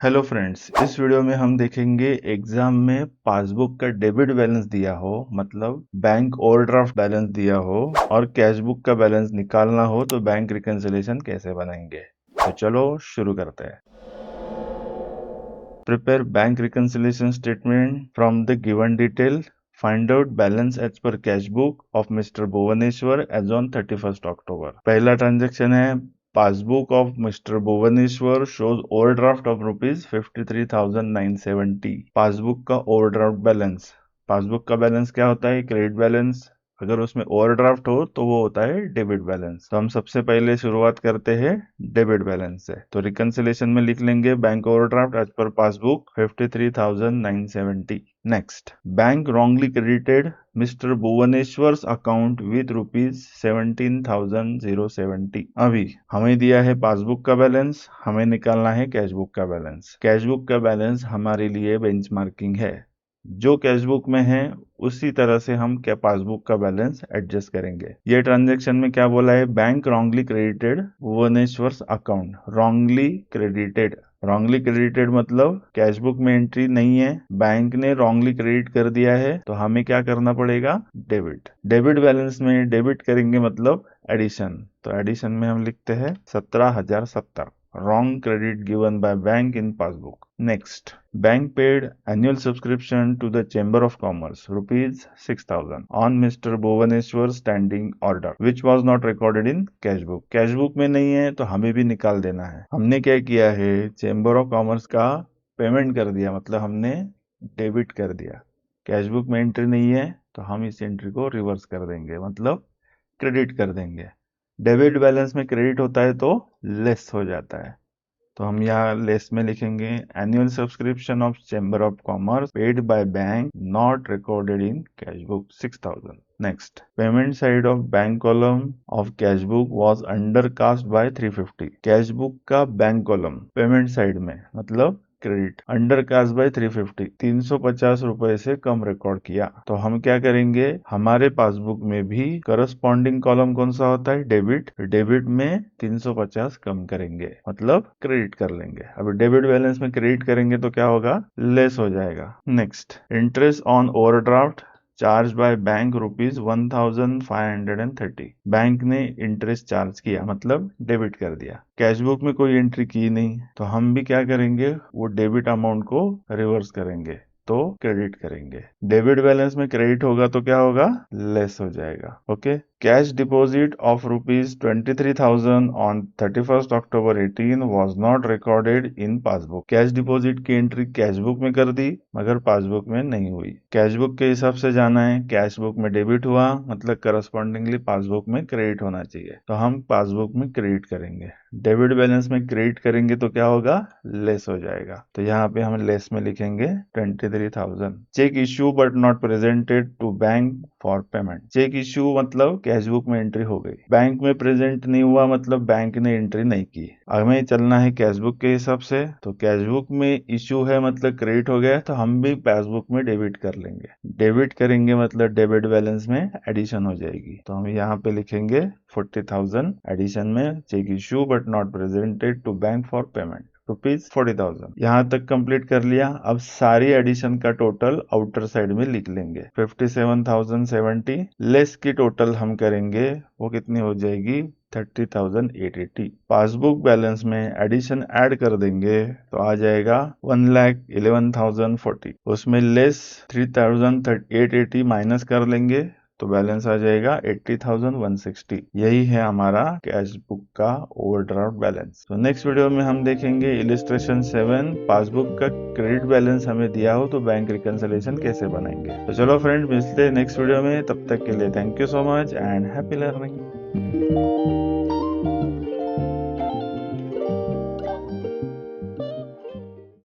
Hello friends, इस video में हम देखेंगे एग्जाम में पासबुक का डेबिट बैलेंस दिया हो, मतलब बैंक ओवरड्राफ्ट बैलेंस दिया हो और कैश बुक का बैलेंस निकालना हो तो बैंक रिकंसिलिएशन कैसे बनाएंगे। तो चलो शुरू करते हैं। Prepare bank reconciliation statement from the given detail. Find out balance as per cash book of mister Bhuvneshwar as on 31st October. पहला ट्रांजेक्शन है, passbook of mister Bhuvneshwar shows overdraft of ₹53,970। Passbook का ओवरड्राफ्ट बैलेंस। पासबुक का balance क्या होता है? Credit balance. अगर उसमें overdraft हो तो वो होता है डेबिट बैलेंस। तो हम सबसे पहले शुरुआत करते हैं डेबिट बैलेंस से। तो रिकंसिलिएशन में लिख लेंगे bank overdraft as per passbook 53,970। Next, bank wrongly credited mister Bhuvaneshwar's account with ₹17,070। अभी हमें दिया है पासबुक का बैलेंस, हमें निकालना है कैश बुक का बैलेंस। कैश बुक का बैलेंस हमारे लिए बेंचमार्किंग है। जो कैश बुक में है उसी तरह से हम क्या पासबुक का बैलेंस एडजस्ट करेंगे। ये ट्रांजैक्शन में क्या बोला है? Bank wrongly credited Bhuvaneshwar's account. Wrongly credited, wrongly credited मतलब कैश बुक में एंट्री नहीं है, बैंक ने रॉन्गली क्रेडिट कर दिया है, तो हमें क्या करना पड़ेगा? डेबिट। डेबिट बैलेंस में डेबिट करेंगे मतलब एडिशन। तो एडिशन में हम लिखते हैं 17,070। Wrong credit given by bank in passbook. Next, bank paid annual subscription to the Chamber of Commerce ₹6,000 on Mr. Bhuvaneshwar's standing order, which was not recorded in cash book. Cash book में नहीं है तो हमें भी निकाल देना है। हमने क्या किया है? चेंबर ऑफ कॉमर्स का पेमेंट कर दिया, मतलब हमने डेबिट कर दिया। कैश बुक में एंट्री नहीं है तो हम इस एंट्री को रिवर्स कर देंगे, मतलब क्रेडिट कर देंगे। डेबिट बैलेंस में क्रेडिट होता है तो लेस हो जाता है, तो हम यहाँ लेस में लिखेंगे annual subscription of chamber of commerce paid by bank not recorded in cash book 6,000। Next, payment side of bank column of cash book was undercast bye 350। Cash book का बैंक कॉलम पेमेंट साइड में मतलब credit, undercast bye 350, 350 रुपए से कम record किया। तो हम क्या करेंगे? हमारे पासबुक में भी करस्पॉन्डिंग कॉलम कौन सा होता है? डेबिट। डेबिट में 350 कम करेंगे, मतलब क्रेडिट कर लेंगे। अब डेबिट बैलेंस में क्रेडिट करेंगे तो क्या होगा? लेस हो जाएगा। Next, interest on overdraft charge by bank ₹1,530। Bank ने इंटरेस्ट चार्ज किया, मतलब डेबिट कर दिया। कैश बुक में कोई एंट्री की नहीं, तो हम भी क्या करेंगे? वो डेबिट अमाउंट को रिवर्स करेंगे, तो क्रेडिट करेंगे। डेबिट बैलेंस में क्रेडिट होगा तो क्या होगा? लेस हो जाएगा। Okay. Cash deposit of ₹23,000 on 31st October 18 was not recorded in passbook. Cash deposit की एंट्री कैश बुक में कर दी मगर पासबुक में नहीं हुई। कैश बुक के हिसाब से जाना है, कैश बुक में डेबिट हुआ मतलब करस्पॉन्डिंगली पासबुक में क्रेडिट होना चाहिए, तो हम पासबुक में क्रेडिट करेंगे। डेबिट बैलेंस में क्रेडिट करेंगे तो क्या होगा? लेस हो जाएगा। तो यहाँ पे हम लेस में लिखेंगे 23,000। Cheque issue but not presented to bank for payment. Cheque issue मतलब कैश बुक में एंट्री हो गई, बैंक में प्रेजेंट नहीं हुआ मतलब बैंक ने एंट्री नहीं की। हमें चलना है कैश बुक के हिसाब से, तो कैश बुक में इश्यू है मतलब क्रेडिट हो गया, तो हम भी पासबुक में डेबिट कर लेंगे। डेबिट करेंगे मतलब डेबिट बैलेंस में एडिशन हो जाएगी, तो हम यहाँ पे लिखेंगे 40,000। एडिशन में cheque issue but not presented to bank for payment ₹40,000। यहाँ तक कंप्लीट कर लिया। अब सारी एडिशन का टोटल आउटर साइड में लिख लेंगे। 57,070 लेस की टोटल हम करेंगे, वो कितनी हो जाएगी? 30,880। पासबुक बैलेंस में एडिशन ऐड कर देंगे तो आ जाएगा 1,11,040। उसमें लेस 3,880 माइनस कर लेंगे तो बैलेंस आ जाएगा 80,160। यही है हमारा कैश बुक का ओवरड्राफ्ट बैलेंस। तो नेक्स्ट वीडियो में हम देखेंगे इलिस्ट्रेशन 7, पासबुक का क्रेडिट बैलेंस हमें दिया हो तो बैंक रिकंसिलिएशन कैसे बनाएंगे। तो चलो फ्रेंड, मिलते हैं नेक्स्ट वीडियो में। तब तक के लिए thank you so much and happy learning.